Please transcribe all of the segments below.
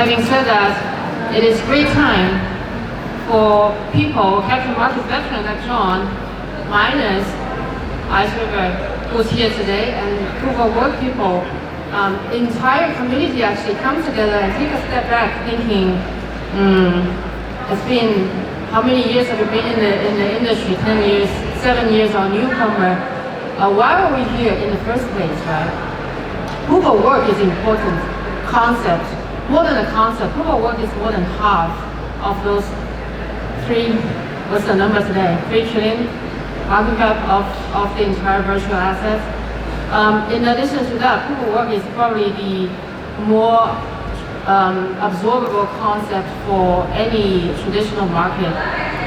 Having said that, it is great time for people, capital market veterans like John, minus Iceberg, who's here today, and proof of work people, the entire community actually come together and take a step back thinking, it's been, how many years have we been in the industry? 10 years, 7 years or newcomer. Why are we here in the first place, right? Proof of work is an important concept. More than a concept, proof of work is more than half of those what's the number today? 3 trillion market cap of the entire virtual assets. In addition to that, proof of work is probably the more absorbable concept for any traditional market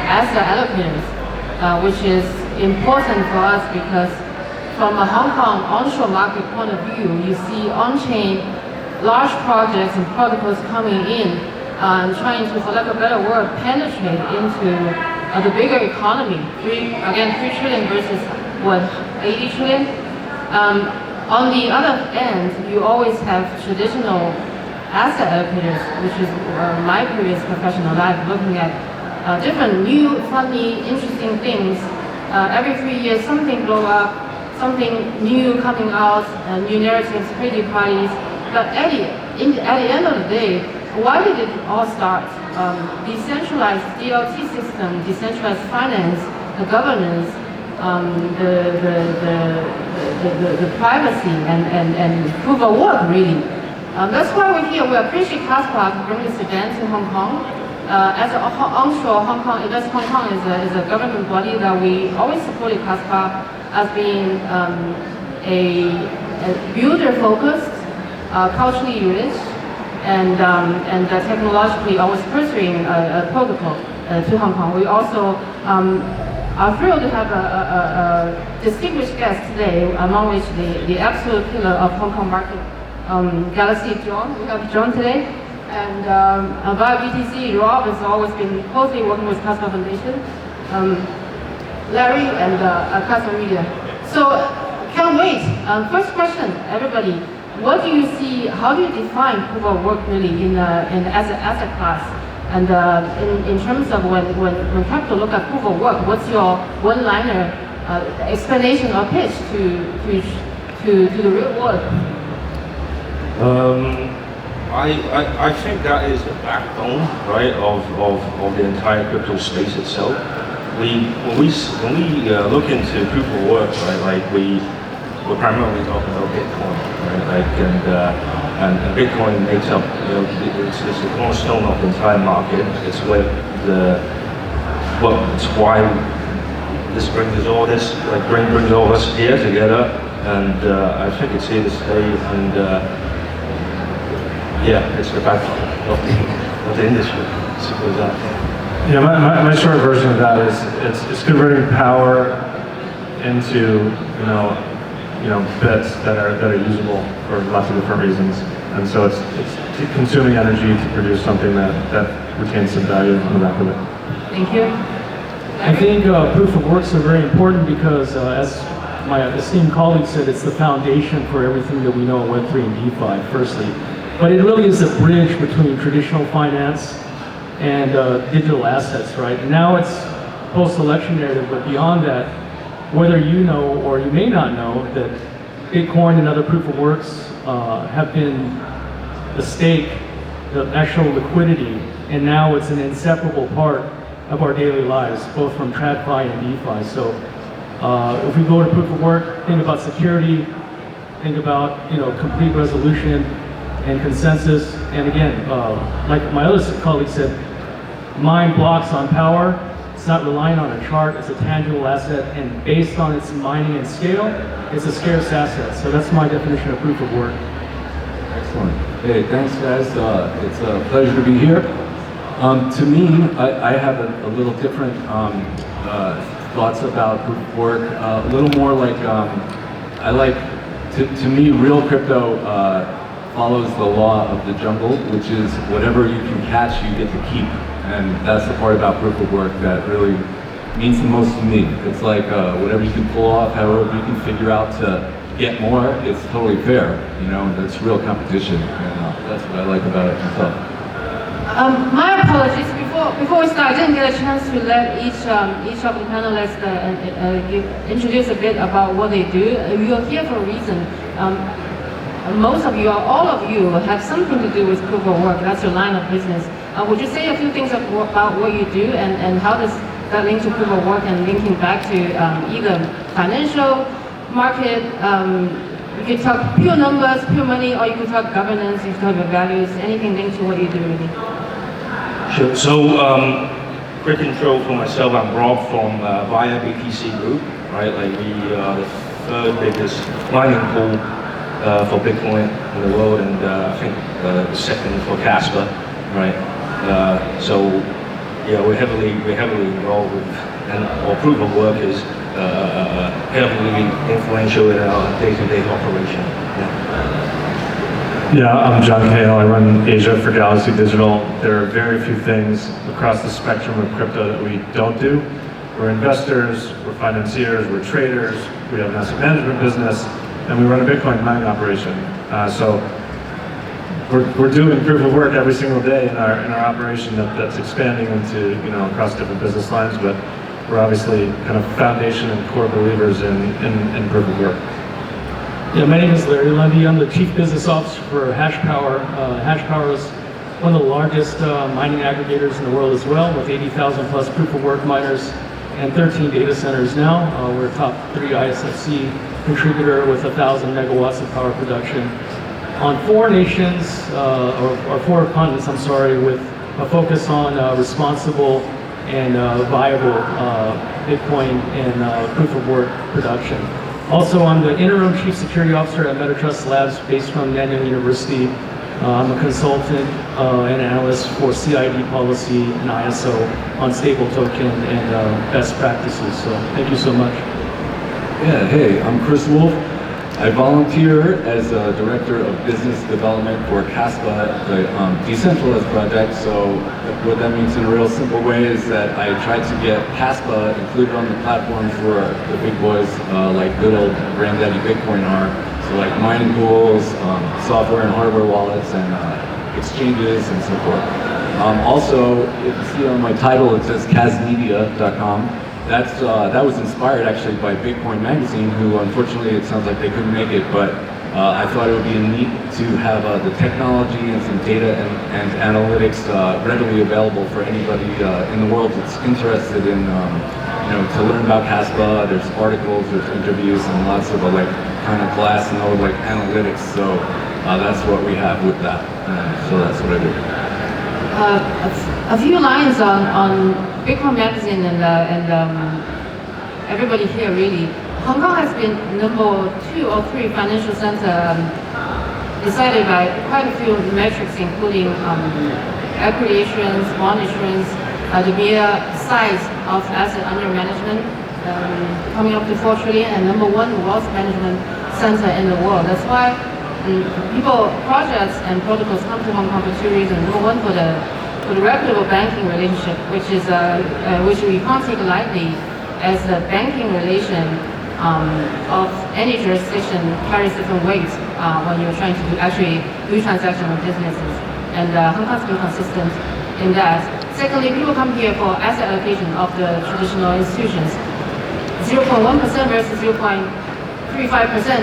asset allocators, which is important for us because from a Hong Kong onshore market point of view, you see on-chain large projects and protocols coming in and trying to, for lack of a better word, penetrate into the bigger economy. 3 trillion versus what, 80 trillion? On the other end, you always have traditional asset allocators, which is my previous professional life, looking at different new, funny, interesting things. Every 3 years, something blow up, something new coming out, new narratives, crazy parties. But at the end of the day, why did it all start? Decentralized DLT system, decentralized finance, the governance, the privacy and proof of work, really. That's why we're here. We appreciate Kaspa to bring this event to Hong Kong. As an onshore Hong Kong, Invest Hong Kong is a government body that we always supported Kaspa as being a builder-focused, culturally rich, and technologically always pursuing a protocol to Hong Kong. We also are thrilled to have a distinguished guest today, among which the absolute pillar of Hong Kong market, Galaxy John. We have John today. And via BTC, Rob has always been closely working with Kaspa Foundation, Larry and Kaspa Media. So, can't wait. First question, everybody. What do you see, how do you define proof of work really as an asset class? And in terms of when capital look at proof of work, what's your one-liner explanation or pitch to the real world? I think that is the backbone, right, of the entire crypto space itself. When we look into proof of work, right, like we're primarily talking about Bitcoin, right? Like, and Bitcoin makes up, it's the cornerstone of the entire market. It's where it's why this brings us all this, like brings all of us here together. And I think it's here to stay. And yeah, it's the backbone of the industry. Suppose that. Yeah, my short version of that is it's converting power into bits that are usable for lots of different reasons, and so it's consuming energy to produce something that retains some value on the back of it. Thank you. I think proof of works are very important because, as my esteemed colleague said, it's the foundation for everything that we know in Web3 and DeFi, firstly. But it really is a bridge between traditional finance and digital assets, right? And now it's post-election narrative, but beyond that, whether you know or you may not know that Bitcoin and other proof of works have been the stake, the actual liquidity, and now it's an inseparable part of our daily lives, both from TradFi and DeFi. So if we go to proof of work, think about security, think about complete resolution and consensus. And again, like my other colleague said, mine blocks on power. It's not relying on a chart, it's a tangible asset, and based on its mining and scale, it's a scarce asset. So that's my definition of proof of work. Excellent. Hey, thanks guys. It's a pleasure to be here. To me, I have a little different thoughts about proof of work. A little more like, to me, real crypto follows the law of the jungle, which is whatever you can catch, you get to keep. And that's the part about proof of work that really means the most to me. It's like whatever you can pull off, however you can figure out to get more, it's totally fair, and it's real competition. And that's what I like about it myself. My apologies. Before we start, I didn't get a chance to let each of the panelists introduce a bit about what they do. You're here for a reason. Most of you, or all of you, have something to do with proof of work. That's your line of business. Would you say a few things about what you do and how does that link to proof of work and linking back to either financial market? You could talk pure numbers, pure money, or you could talk governance, you could talk about values, anything linked to what you do really. Sure. So, quick intro for myself. I'm Rob from Via BTC Group, right? Like we are the third biggest mining pool for Bitcoin in the world, and I think the second for Casper, right? So, yeah, we're heavily involved with, and our proof of work is heavily influential in our day-to-day operation. Yeah, I'm John Cahill. I run Asia for Galaxy Digital. There are very few things across the spectrum of crypto that we don't do. We're investors, we're financiers, we're traders, we have an asset management business, and we run a Bitcoin mining operation. So we're doing proof of work every single day in our operation that's expanding into, across different business lines, but we're obviously kind of foundation and core believers in proof of work. Yeah, my name is Larry Lundy. I'm the Chief Business Officer for HashPower. HashPower is one of the largest mining aggregators in the world as well, with 80,000 plus proof of work miners and 13 data centers now. We're a top 3 ISFC contributor with 1,000 megawatts of power production on 4 nations, or 4 continents, I'm sorry, with a focus on responsible and viable Bitcoin and proof of work production. Also, I'm the interim chief security officer at MetaTrust Labs based from Nanyang University. I'm a consultant and analyst for CID policy and ISO on stable token and best practices. So thank you so much. Yeah, hey, I'm Chris Wolf. I volunteer as a director of business development for CASPA, the decentralized project. So what that means in a real simple way is that I tried to get CASPA included on the platforms where the big boys like good old granddaddy Bitcoin are. So like mining pools, software and hardware wallets, and exchanges and so forth. Also, if you see on my title, it says casmedia.com. That was inspired actually by Bitcoin Magazine, who unfortunately it sounds like they couldn't make it, but I thought it would be neat to have the technology and some data and analytics readily available for anybody in the world that's interested in, to learn about Caspa. There's articles, there's interviews, and lots of kind of glass node analytics. So that's what we have with that. So that's what I do. A few lines on Bitcoin Magazine and everybody here really. Hong Kong has been number 2 or 3 financial center decided by quite a few metrics, including equity issuance, bond issuance, the mere size of asset under management coming up to 4 trillion, and number 1 wealth management center in the world. That's why projects and protocols come to Hong Kong for 2 reasons. Number 1, for the reputable banking relationship, which we can't take lightly, as the banking relation of any jurisdiction carries different weights when you're trying to actually do transactional businesses. And Hong Kong's been consistent in that. Secondly, people come here for asset allocation of the traditional institutions. 0.1% versus 0.35%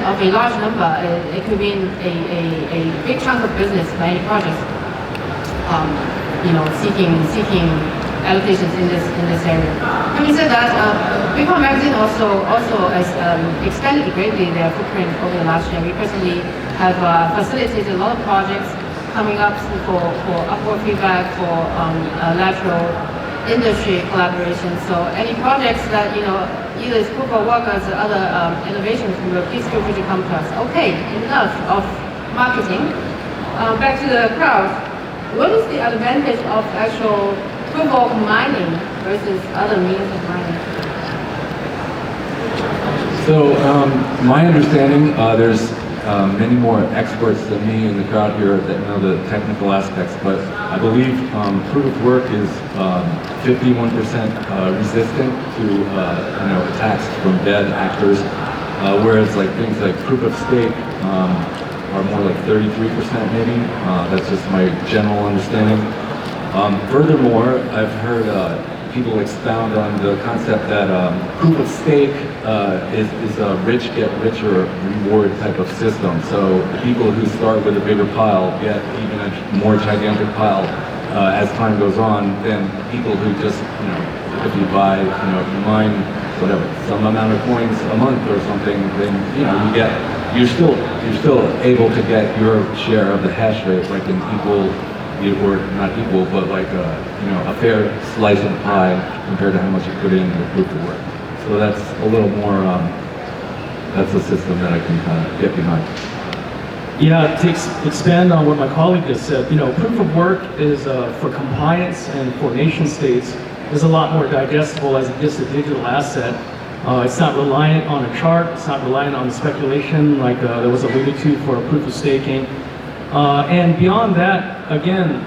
of a large number. It could mean a big chunk of business for any project. Seeking allocations in this area. Having said that, Bitcoin Magazine also has expanded greatly their footprint over the last year. We personally have facilitated a lot of projects coming up for upward feedback, for lateral industry collaboration. So any projects that either is proof of work or other innovations, please feel free to come to us. Okay, enough of marketing. Back to the crowd. What is the advantage of actual proof of mining versus other means of mining? So my understanding, there's many more experts than me in the crowd here that know the technical aspects, but I believe proof of work is 51% resistant to attacks from bad actors, whereas things like proof of stake are more like 33% maybe. That's just my general understanding. Furthermore, I've heard people expound on the concept that proof of stake is a rich get richer reward type of system. So the people who start with a bigger pile get even a more gigantic pile as time goes on than people who just, if you buy, you mine whatever, some amount of coins a month or something, then you're still able to get your share of the hash rate, like an equal, or not equal, but like a fair slice of the pie compared to how much you put in the proof of work. So that's a little more, that's a system that I can kind of get behind. Yeah, to expand on what my colleague just said, proof of work is for compliance and for nation states is a lot more digestible as just a digital asset. It's not reliant on a chart, it's not reliant on speculation like there was alluded to for proof of staking. And beyond that, again,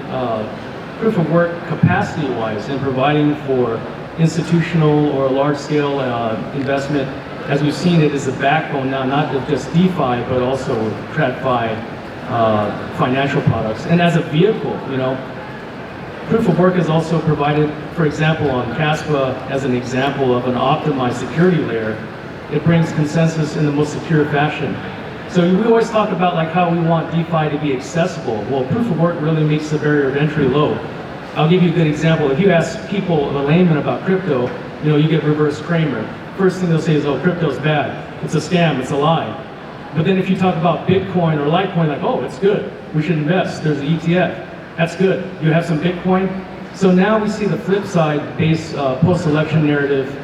proof of work capacity-wise and providing for institutional or large-scale investment, as we've seen, it is a backbone now, not of just DeFi, but also TradFi financial products. And as a vehicle, proof of work is also provided, for example, on Caspa as an example of an optimized security layer. It brings consensus in the most secure fashion. So we always talk about like how we want DeFi to be accessible. Well, proof of work really makes the barrier of entry low. I'll give you a good example. If you ask people, a layman about crypto, you get reverse Kramer. First thing they'll say is, oh, crypto's bad. It's a scam, it's a lie. But then if you talk about Bitcoin or Litecoin, like, oh, it's good. We should invest. There's an ETF. That's good. You have some Bitcoin. So now we see the flip side based post-election narrative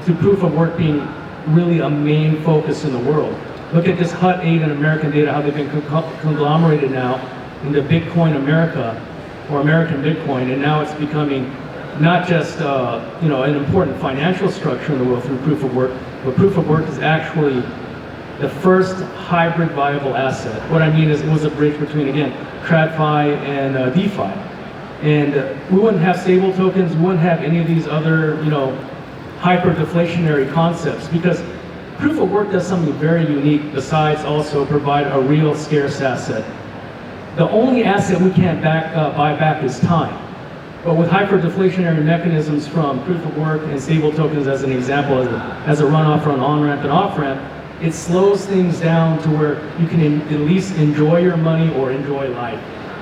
to proof of work being really a main focus in the world. Look at this Hut 8 and American Data, how they've been conglomerated now into Bitcoin America or American Bitcoin, and now it's becoming not just an important financial structure in the world through proof of work, but proof of work is actually the first hybrid viable asset. What I mean is it was a bridge between, again, TradFi and DeFi. And we wouldn't have stable tokens, we wouldn't have any of these other, hyper-deflationary concepts, because proof of work does something very unique besides also provide a real scarce asset. The only asset we can't buy back is time. But with hyper-deflationary mechanisms from proof of work and stable tokens as an example, as a runoff, run on-ramp, and off-ramp, it slows things down to where you can at least enjoy your money or enjoy life.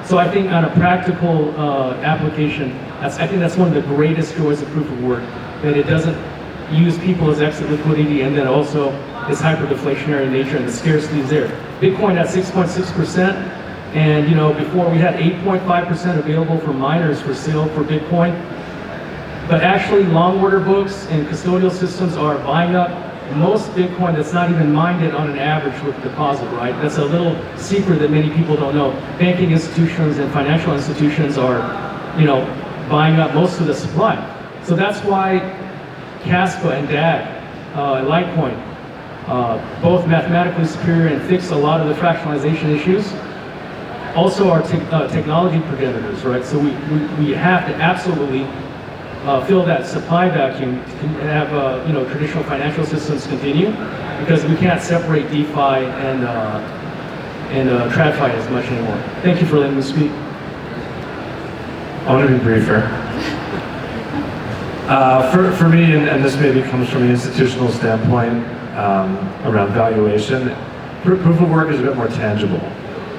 So I think on a practical application, I think that's one of the greatest joys of proof of work, that it doesn't use people as exit liquidity, and then also its hyper-deflationary nature and the scarcity is there. Bitcoin at 6.6%, and before we had 8.5% available for miners for sale for Bitcoin. But actually long order books and custodial systems are buying up most Bitcoin that's not even mined on an average with deposit, right? That's a little secret that many people don't know. Banking institutions and financial institutions are, buying up most of the supply. So that's why Caspa and DAG, Litecoin, both mathematically superior and fix a lot of the fractionalization issues. Also our technology progenitors, right? So we have to absolutely fill that supply vacuum and have traditional financial systems continue, because we can't separate DeFi and TradFi as much anymore. Thank you for letting me speak. I want to be briefer. For me, and this maybe comes from an institutional standpoint around valuation, proof of work is a bit more tangible.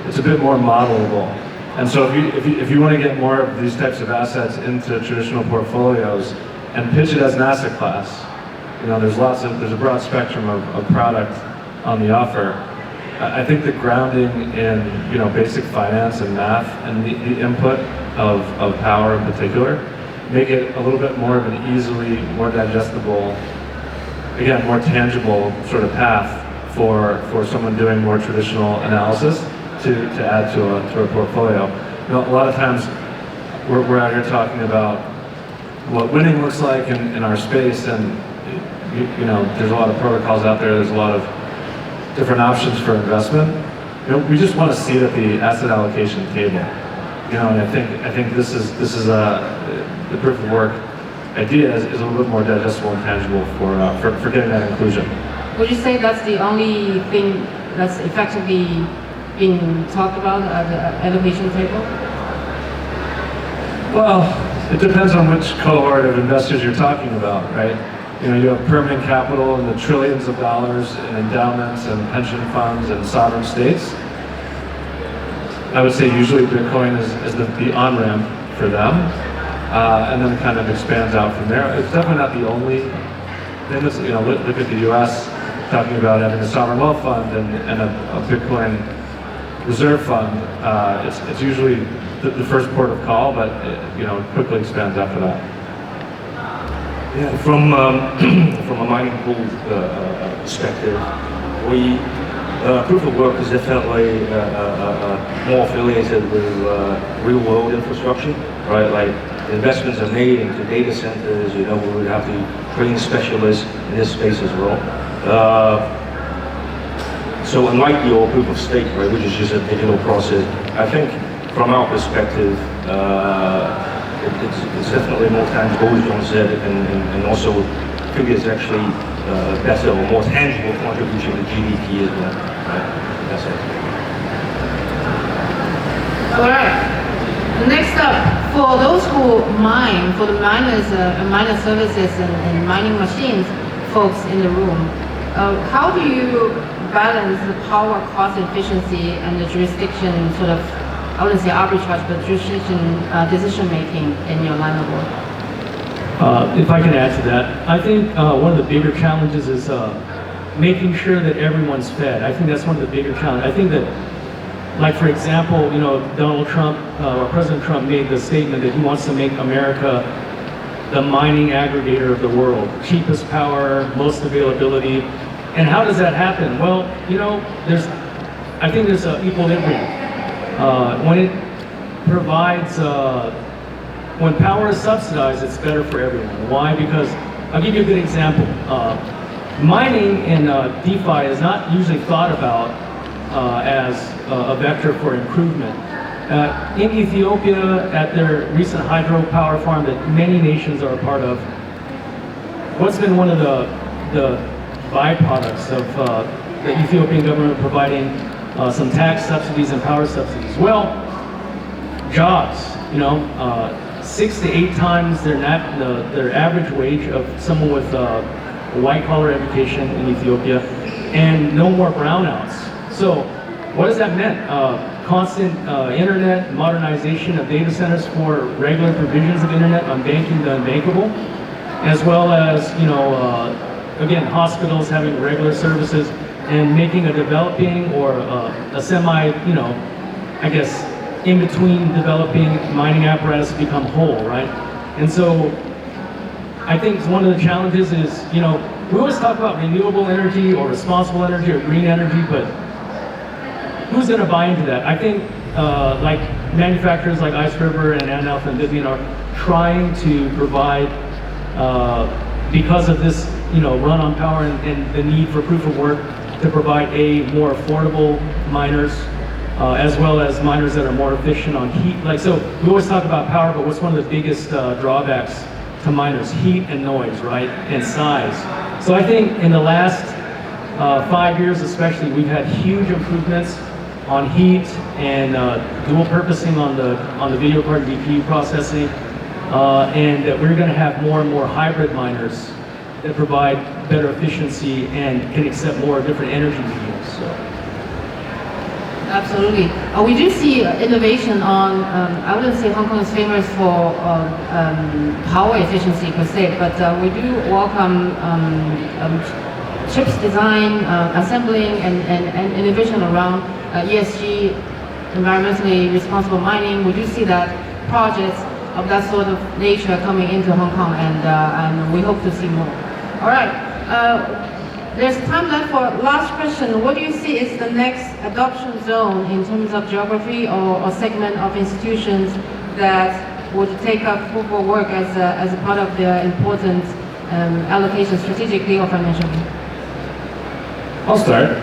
It's a bit more modelable. And so if you want to get more of these types of assets into traditional portfolios and pitch it as an asset class, there's a broad spectrum of product on the offer. I think the grounding in basic finance and math and the input of power in particular make it a little bit more of an easily more digestible, again, more tangible sort of path for someone doing more traditional analysis to add to a portfolio. A lot of times we're out here talking about what winning looks like in our space, and there's a lot of protocols out there, there's a lot of different options for investment. We just want to see it at the asset allocation table. And I think this is the proof of work idea is a little bit more digestible and tangible for getting that inclusion. Would you say that's the only thing that's effectively being talked about at the allocation table? Well, it depends on which cohort of investors you're talking about, right? You know, you have permanent capital in the trillions of dollars in endowments and pension funds and sovereign states. I would say usually Bitcoin is the on-ramp for them, and then it kind of expands out from there. It's definitely not the only thing. That's, you know, look at the U.S. talking about having a sovereign wealth fund and a Bitcoin reserve fund. It's usually the first port of call, but it quickly expands after that. Yeah, from a mining pool perspective, proof of work is definitely more affiliated with real world infrastructure, right? Like investments are made into data centers. We would have to train specialists in this space as well. So unlike your proof of stake, right, which is just a digital process, I think from our perspective, it's definitely more tangible, as John said, and also I think it's actually better or more tangible contribution to GDP as well. Right? That's it. All right. Next up, for those who mine, for the miners, miner services and mining machines folks in the room, how do you balance the power, cost, efficiency, and the jurisdiction sort of, I wouldn't say arbitrage, but jurisdiction decision making in your line of work? If I can add to that, I think one of the bigger challenges is making sure that everyone's fed. I think that's one of the bigger challenges. I think that, like for example, Donald Trump, or President Trump made the statement that he wants to make America the mining aggregator of the world, cheapest power, most availability. And how does that happen? Well, I think there's an equilibrium. When it provides, when power is subsidized, it's better for everyone. Why? Because, I'll give you a good example. Mining in DeFi is not usually thought about as a vector for improvement. In Ethiopia, at their recent hydropower farm that many nations are a part of, what's been one of the byproducts of the Ethiopian government providing some tax subsidies and power subsidies? Well, jobs, 6 to 8 times their average wage of someone with a white-collar education in Ethiopia, and no more brownouts. So what does that mean? Constant internet, modernization of data centers for regular provisions of internet, unbanking the unbankable, as well as, again, hospitals having regular services and making a developing or a semi, I guess, in between developing mining apparatus become whole, right? And so I think one of the challenges is, we always talk about renewable energy or responsible energy or green energy, but who's going to buy into that? I think like manufacturers like Ice River and Analpha and Vivian are trying to provide, because of this, run on power and the need for proof of work, to provide more affordable miners, as well as miners that are more efficient on heat. So we always talk about power, but what's one of the biggest drawbacks to miners? Heat and noise, right? And size. So I think in the last 5 years especially, we've had huge improvements on heat and dual purposing on the video card and GPU processing, and that we're going to have more and more hybrid miners that provide better efficiency and can accept more different energy mediums. So. Absolutely. We do see innovation on, I wouldn't say Hong Kong is famous for power efficiency per se, but we do welcome chips design, assembling, and innovation around ESG, environmentally responsible mining. We do see that projects of that sort of nature coming into Hong Kong, and we hope to see more. All right. There's time left for last question. What do you see is the next adoption zone in terms of geography or segment of institutions that would take up proof of work as a part of their important allocation strategically or financially? I'll start.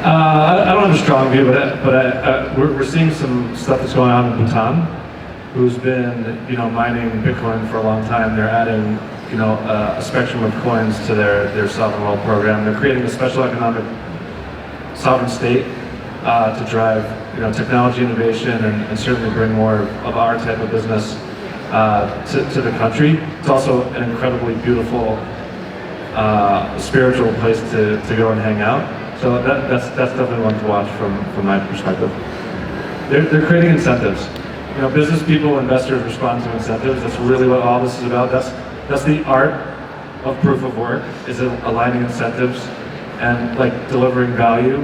I don't have a strong view, but we're seeing some stuff that's going on in Bhutan, who's been mining Bitcoin for a long time. They're adding a spectrum of coins to their sovereign wealth program. They're creating a special economic sovereign state to drive technology innovation and certainly bring more of our type of business to the country. It's also an incredibly beautiful spiritual place to go and hang out. So that's definitely one to watch from my perspective. They're creating incentives. Business people, investors respond to incentives. That's really what all this is about. That's the art of proof of work, is aligning incentives and delivering value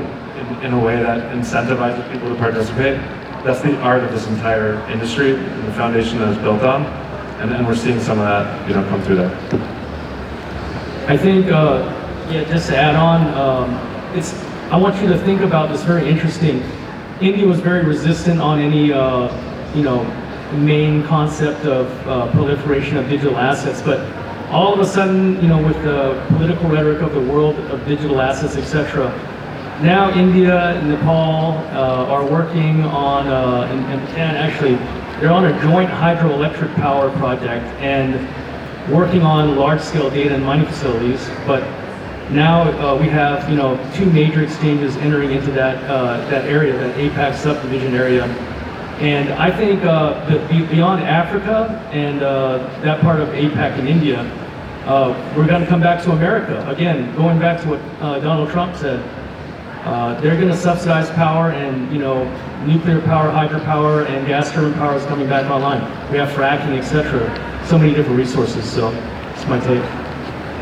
in a way that incentivizes people to participate. That's the art of this entire industry and the foundation that it's built on. And we're seeing some of that come through there. I think, just to add on, I want you to think about this very interesting. India was very resistant on any, main concept of proliferation of digital assets, but all of a sudden, with the political rhetoric of the world of digital assets, etc., now India and Nepal are working on, and actually, they're on a joint hydroelectric power project and working on large-scale data and mining facilities. But now we have, two major exchanges entering into that area, that APAC subdivision area. And I think that beyond Africa and that part of APAC in India, we're going to come back to America. Again, going back to what Donald Trump said, they're going to subsidize power, and nuclear power, hydropower, and gas turbine power is coming back online. We have fracking, etc. So many different resources. So that's my take.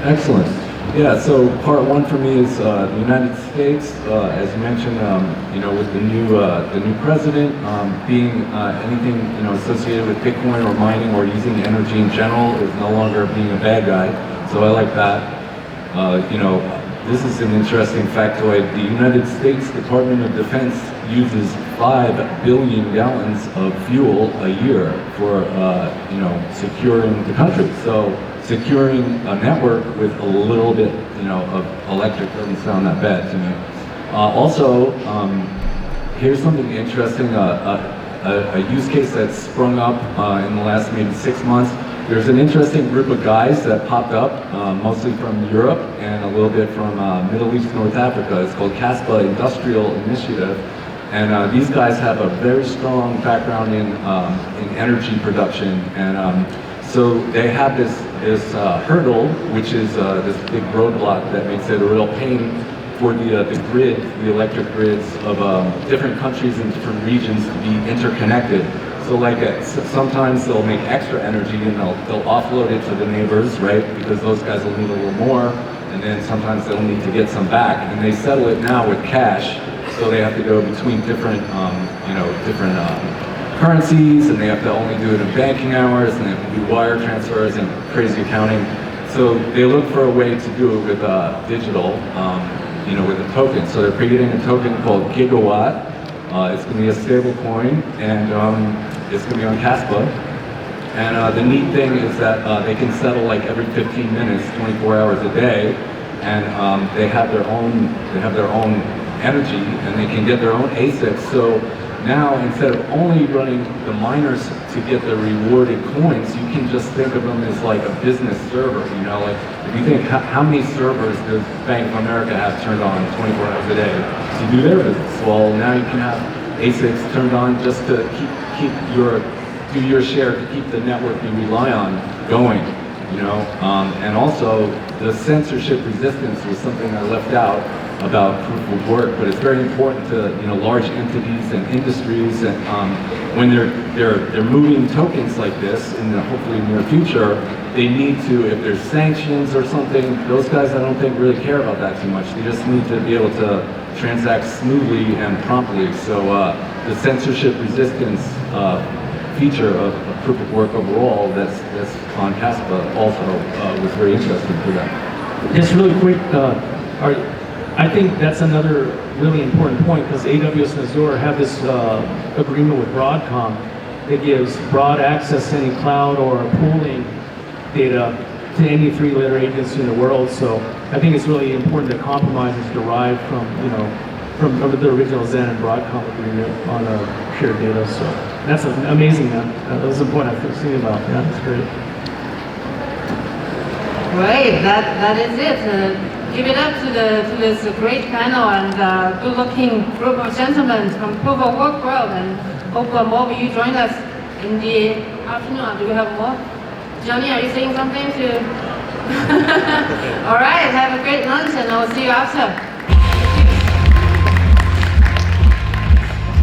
Excellent. Yeah, so part one for me is the United States, as you mentioned, with the new president, being anything associated with Bitcoin or mining or using energy in general is no longer being a bad guy. So I like that. This is an interesting factoid. The United States Department of Defense uses 5 billion gallons of fuel a year for securing the country. So securing a network with a little bit, of electric doesn't sound that bad to me. Also, here's something interesting, a use case that's sprung up in the last maybe 6 months. There's an interesting group of guys that popped up, mostly from Europe and a little bit from Middle East, North Africa. It's called CASPA Industrial Initiative. And these guys have a very strong background in energy production. And so they have this hurdle, which is this big roadblock that makes it a real pain for the grid, the electric grids of different countries and different regions to be interconnected. So sometimes they'll make extra energy and they'll offload it to the neighbors, right? Because those guys will need a little more, and then sometimes they'll need to get some back. And they settle it now with cash, so they have to go between different, different currencies, and they have to only do it in banking hours, and they have to do wire transfers and crazy accounting. So they look for a way to do it with digital, with a token. So they're creating a token called Gigawatt. It's going to be a stable coin, and it's going to be on Caspa. And the neat thing is that they can settle every 15 minutes, 24 hours a day, and they have their own energy, and they can get their own ASICs. So now, instead of only running the miners to get the rewarded coins, you can just think of them as a business server. If you think how many servers does Bank of America have turned on 24 hours a day to do their business? Well, now you can have ASICs turned on just to do your share to keep the network you rely on going. And also the censorship resistance was something I left out about proof of work, but it's very important to large entities and industries, and when they're moving tokens like this in the hopefully near future, they need to, if there's sanctions or something, those guys I don't think really care about that too much. They just need to be able to transact smoothly and promptly. So the censorship resistance feature of proof of work overall that's on Caspa also was very interesting for them. Just really quick, I think that's another really important point, because AWS and Azure have this agreement with Broadcom that gives broad access to any cloud or pooling data to any 3-letter agency in the world. So I think it's really important that compromise is derived from the original Zen and Broadcom agreement on shared data. So that's amazing, man. That was the point I was thinking about. Yeah, that's great. Great, that is it. give it up to this great panel and good-looking group of gentlemen from proof of work world, and hope more of you join us in the afternoon. Do we have more? Johnny, are you saying something to? All right, have a great lunch, and I'll see you after.